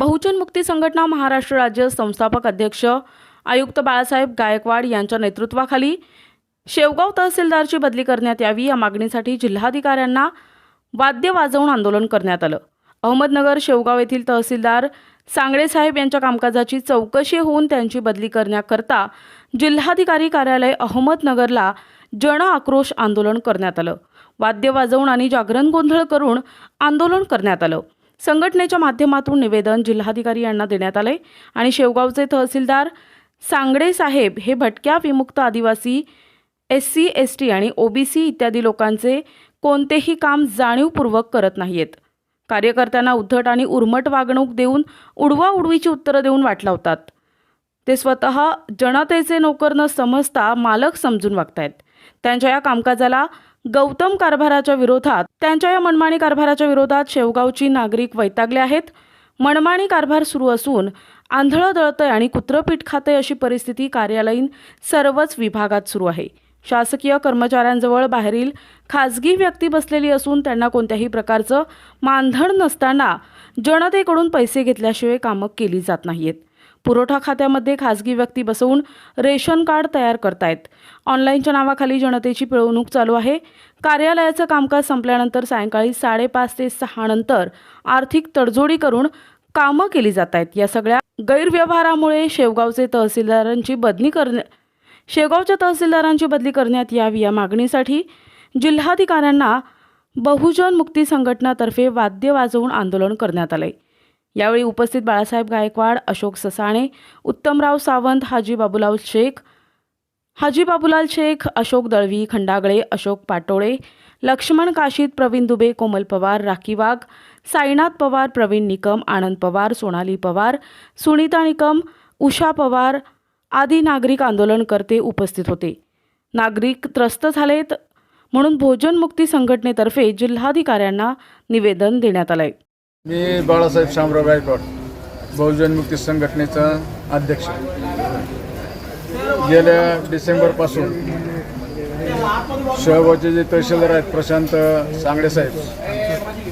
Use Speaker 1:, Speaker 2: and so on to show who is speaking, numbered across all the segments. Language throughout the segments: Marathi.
Speaker 1: बहुजन मुक्ती संघटना महाराष्ट्र राज्य संस्थापक अध्यक्ष आयुक्त बाळासाहेब गायकवाड यांच्या नेतृत्वाखाली शेवगाव तहसीलदारची बदली करण्यात यावी या मागणीसाठी जिल्हाधिकाऱ्यांना वाद्य वाजवून आंदोलन करण्यात आलं। अहमदनगर शेवगाव येथील तहसीलदार सांगडे साहेब यांच्या कामकाजाची चौकशी होऊन त्यांची बदली करण्याकरता जिल्हाधिकारी कार्यालय अहमदनगरला जन आक्रोश आंदोलन करण्यात आलं। वाद्य वाजवून आणि जागरण गोंधळ करून आंदोलन करण्यात आलं। संघटनेच्या माध्यमातून निवेदन जिल्हाधिकारी यांना देण्यात आले आणि शेवगावचे तहसीलदार सांगडे साहेब हे भटक्या विमुक्त आदिवासी SC ST आणि OBC इत्यादी लोकांचे कोणतेही काम जाणीवपूर्वक करत नाहीत। कार्यकर्त्यांना उद्धट आणि उर्मट वागणूक देऊन उडवाउडवीची उत्तरं देऊन वाट लावतात। ते स्वतः जनतेचे नोकर न समजता मालक समजून वागतायत। त्यांच्या या कामकाजाला गौतम कारभाराच्या विरोधात त्यांच्या या मनमानी कारभाराच्या विरोधात शेवगावची नागरिक वैतागले आहेत। मनमानी कारभार सुरू असून आंधळं दळतंय आणि कुत्रपीठ खातंय अशी परिस्थिती कार्यालयीन सर्वच विभागात सुरू आहे। शासकीय कर्मचाऱ्यांजवळ बाहेरील खासगी व्यक्ती बसलेली असून त्यांना कोणत्याही प्रकारचं मानधन नसताना जनतेकडून पैसे घेतल्याशिवाय कामं केली जात नाहीत। पुरवठा खात्यामध्ये खासगी व्यक्ती बसवून रेशन कार्ड तयार करतायत। ऑनलाईनच्या नावाखाली जनतेची पिळवणूक चालू आहे। कार्यालयाचं कामकाज संपल्यानंतर सायंकाळी 5:30 ते 6 नंतर आर्थिक तडजोडी करून कामं केली जात आहेत। या सगळ्या गैरव्यवहारामुळे शेवगावच्या तहसीलदारांची बदली करण्यात यावी या मागणीसाठी जिल्हाधिकाऱ्यांना बहुजन मुक्ती संघटनातर्फे वाद्य वाजवून आंदोलन करण्यात आले। यावेळी उपस्थित बाळासाहेब गायकवाड, अशोक ससाणे, उत्तमराव सावंत, हाजी बाबूलाल शेख, अशोक दळवी, खंडागळे, अशोक पाटोळे, लक्ष्मण काशीद, प्रवीण दुबे, कोमल पवार, राखी वाघ, साईनाथ पवार, प्रवीण निकम, आनंद पवार, सोनाली पवार, सुनीता निकम, उषा पवार आदी नागरिक आंदोलनकर्ते उपस्थित होते। नागरिक त्रस्त झालेत म्हणून बहुजन मुक्ती संघटनेतर्फे जिल्हाधिकाऱ्यांना निवेदन देण्यात आलंय।
Speaker 2: मी बाळासाहेब शामराव गायकवाड, बहुजन मुक्ती संघटनेचा अध्यक्ष। गेल्या डिसेंबरपासून शेवगावचे जे तहसीलदार आहेत प्रशांत सांगडे साहेब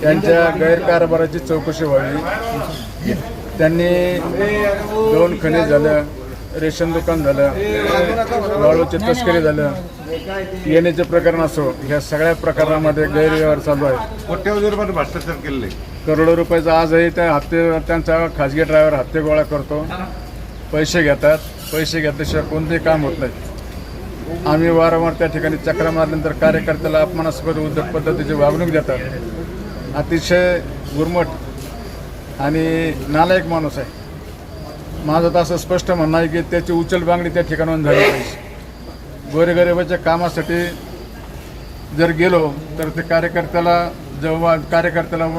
Speaker 2: यांच्या गैरकारभाराची चौकशी व्हावी। त्यांनी 2 खनिज झालं, रेशन दुकान झालं, वाळूची तस्करी झालं, येण्याचे प्रकरण असो, ह्या सगळ्या प्रकरणामध्ये गैरव्यवहार चालू आहे।
Speaker 3: कोट्यवधी रुपये भ्रष्टाचार केलेले,
Speaker 2: करोडो रुपयाचा आजही त्या त्यांचा खाजगी ड्रायव्हर हप्ते गोळा करतो, पैसे घेतात, पैसे घेतल्याशिवाय कोणतेही काम होत नाही। आम्ही वारंवार त्या ठिकाणी चक्रा मारल्यानंतर कार्यकर्त्याला अपमानास्पद उद्धट पद्धतीची वागणूक देतात। अतिशय गुरमट आणि नालायक माणूस आहे। माझं तर असं स्पष्ट म्हणणं आहे की त्याची उचल बांगडी त्या ठिकाणाहून झाली पाहिजे। गोरगरिबाच्या कामासाठी जर गेलो तर ते कार्यकर्त्याला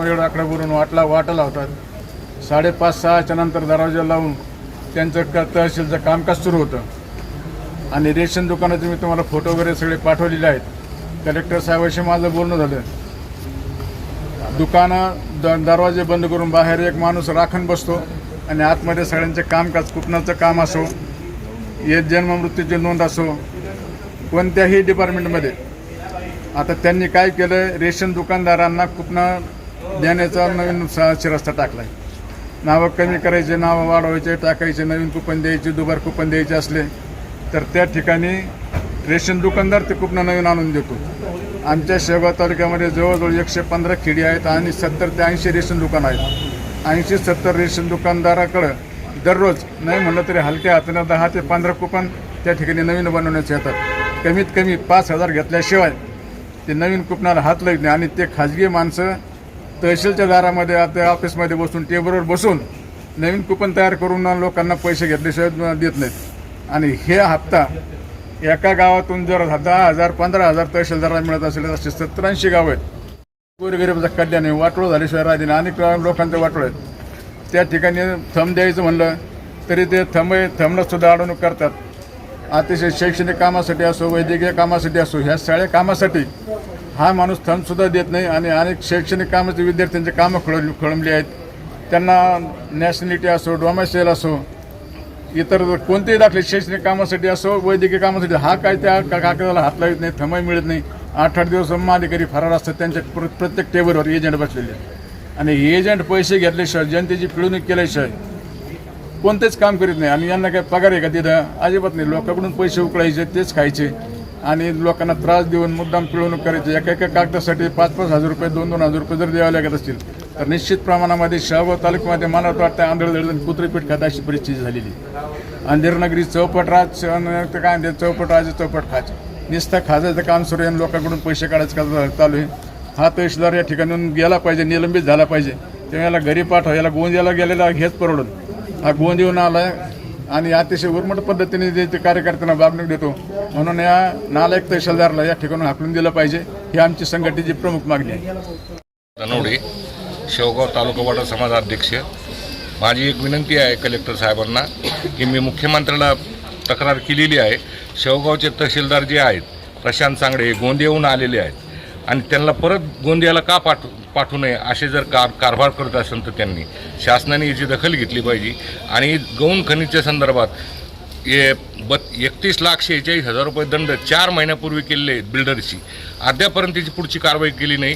Speaker 2: एवढा आकडा भरून वाटा लावतात। 5:30-6च्या नंतर दरवाजा लावून त्यांचं तहसीलचं कामकाज सुरू होतं आणि रेशन दुकानाचे मी तुम्हाला फोटो वगैरे सगळे पाठवलेले आहेत। कलेक्टर साहेबांशी माझं बोलणं झालं। दुकानं दरवाजे बंद करून बाहेर एक माणूस राखण बसतो आणि आतमध्ये सगळ्यांचे कामकाज, कुपनाचं काम असो, जन्ममृत्यूची नोंद असो, कोणत्याही डिपार्टमेंटमध्ये। आता त्यांनी काय केलं, रेशन दुकानदारांना कुपनं देण्याचा नवीन शिरस्ता टाकला आहे। नावं कमी करायचे, नावं वाढवायचे, टाकायचे, नवीन कुपन द्यायचे, दुबार कुपन द्यायचे असले तर त्या ठिकाणी रेशन दुकानदार ते कुपनं नवीन आणून देतो। आमच्या शेवगाव तालुक्यामध्ये जवळजवळ 115 खेडी आहेत आणि 70 ते 80 रेशन दुकान आहेत। 80-70 रेशन दुकानदाराकडं दररोज नाही म्हणलं तरी हलक्या हाताने 10 ते 15 कुपन त्या ठिकाणी नवीन बनवण्याचे येतात। कमीत कमी 5,000 घेतल्याशिवाय ते नवीन कुपनाला हात लावत नाही आणि ते खाजगी माणसं तहसीलच्या दारामध्ये आता ऑफिसमध्ये बसून टेबलवर बसून नवीन कुपन तयार करून लोकांना पैसे घेतल्याशिवाय देत नाहीत। आणि हे हप्ता एका गावातून जर 10,000-15,000 तहसीलदाराला मिळत असेल तर 70-80 गावं आहेत। गोरगरिबाचा कल्याण आहे, वाटोळ झाल्याशिवाय राहते नाही। अनेक लोकांचे वाटोळ आहेत। त्या ठिकाणी थंब द्यायचं म्हणलं तरी ते थंबला सुद्धा अडवणूक करतात। अतिशय शैक्षणिक कामासाठी असो, वैद्यकीय कामासाठी असो, ह्या सगळ्या कामासाठी हा माणूस थंबसुद्धा देत नाही। आणि अनेक शैक्षणिक कामाचे विद्यार्थ्यांचे कामं खोळंबली आहेत। त्यांना नॅशनॅलिटी असो, डोमेसाईल असो, इतर कोणतेही दाखले शैक्षणिक कामासाठी असो, वैद्यकीय कामासाठी हा काय त्या कागदाला हात लावत नाही, थंबही मिळत नाही। 8-8 दिवस अधिकारी फरार असतात, त्यांच्या प्रत्येक टेबलवर एजंट बसलेले। आणि एजंट पैसे घेतल्याशिवाय जनतेची पिळवणूक केल्याशिवाय कोणतेच काम करीत नाही. आणि यांना काय पगार आहे का तिथं? अजिबात नाही. लोकांकडून पैसे उकळायचे, तेच खायचे आणि लोकांना त्रास देऊन मुद्दाम पिळवणूक करायची. एका कागदासाठी 5-5 हजार रुपये 2-2 हजार रुपये जर द्यावे लागत असतील तर निश्चित प्रमाणामध्ये शेवगाव तालुक्यामध्ये मला वाटतं आंधळदळदळ कुत्रेपीठ खात अशी परिस्थिती झालेली. अंधेरनगरी चौपटराज काय म्हणते चौपटराज चौपट खाच नुसतं खाजायचं काम सुरू आहे. लोकांकडून पैसे काढायचं काम चालू आहे. हा तहसीलदार या ठिकाणून गेला पाहिजे, निलंबित झाला पाहिजे. तेव्हा याला घरी पाठवा. याला गोंदियाला गेलेला हेच परवडून हा गोंद येऊन आला आणि अतिशय उर्मट पद्धतीने ते कार्यकर्त्यांना वागणूक देतो. म्हणून या नालायक तहसीलदारला या ठिकाणून हाकलून दिलं पाहिजे. ही आमची संघटनेची प्रमुख मागणी आहे.
Speaker 3: धनवडे, शेवगाव तालुका वाडा समाजाध्यक्ष. माझी एक विनंती आहे कलेक्टर साहेबांना की मी मुख्यमंत्र्याला तक्रार केलेली आहे. शेवगावचे तहसीलदार जे आहेत प्रशांत सांगडे गोंदियाहून आलेले आहेत आणि त्यांना परत गोंदियाला का पाठवू नये असे जर कारभार करत असेल तर त्यांनी शासनाने याची दखल घेतली पाहिजे. आणि गौण खनिजच्या संदर्भात 31,46,40,000 रुपये दंड 4 महिन्यापूर्वी केलेले बिल्डरची अद्यापर्यंत त्याची पुढची कारवाई केली नाही.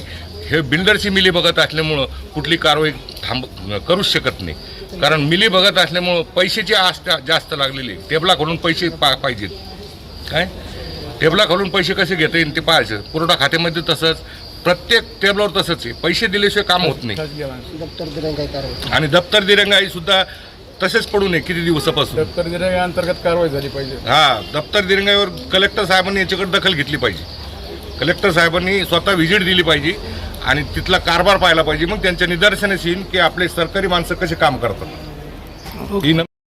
Speaker 3: हे बिल्डरची मिली बघत असल्यामुळं कुठली कारवाई करूच शकत नाही. कारण मिली बघत असल्यामुळं पैशाची आस जास्त लागलेली. टेबला खोलून पैसे पाहिजेत. काय टेबला खोलून पैसे कसे घेता येईल ते पाहायचं. पुरवठा खात्यामध्ये तसंच, प्रत्येक टेबलावर तसंच आहे. पैसे दिल्याशिवाय काम होत नाही. आणि दप्तर दिरंगाई सुद्धा तसेच पडू नये किती दिवसापासून.
Speaker 2: दप्तर दिरंगाई अंतर्गत कारवाई झाली पाहिजे.
Speaker 3: दप्तर दिरंगाईवर कलेक्टर साहेबांनी याच्याकडे दखल घेतली पाहिजे. कलेक्टर साहेबांनी स्वतः व्हिजिट दिली पाहिजे आणि तिथला कारभार पाहायला पाहिजे. मग त्यांच्या निदर्शनास येईल की आपले सरकारी माणसं कसे काम करतात.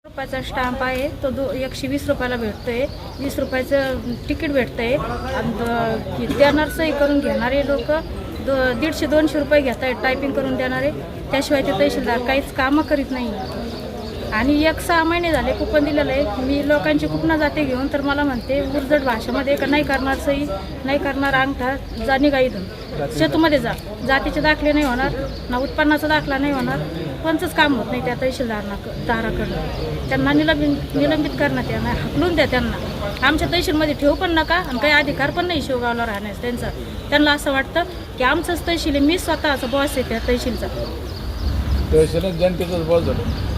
Speaker 4: रुपयाचा स्टॅम्प आहे तो 120 रुपयाला भेटतोय. 20 रुपयाचं तिकीट भेटतंय. आणि देणार सही करून घेणारे लोक 150-200 रुपये घेत आहेत टायपिंग करून देणारे. त्याशिवाय ते तहसीलदार काहीच कामं करीत नाही. आणि 6 महिने झाले कुपन दिलेलं आहे. मी लोकांची कुपनं जाते घेऊन तर मला म्हणते उर्जट भाषेमध्ये का नाही करणार सही, नाही करणार अंगठा, जा निघा इथून शेतूमध्ये जा. जातीचे दाखले नाही होणार, ना उत्पन्नाचा दाखला नाही होणार. कोणचंच काम होत नाही त्या तहसीलदाराकडनं. त्यांना निलंबित करण्यात येणार, हाकलून द्या त्यांना. आमच्या तहसीलमध्ये ठेवू पण नका आणि काही अधिकार पण नाही शेवगावला राहण्यास त्यांचा. त्यांना असं वाटतं की आमचंच तहसील आहे, मी स्वतःचा बॉस आहे त्या तहसीलचा.
Speaker 2: तहसील जनतेचाच बॉस झालो.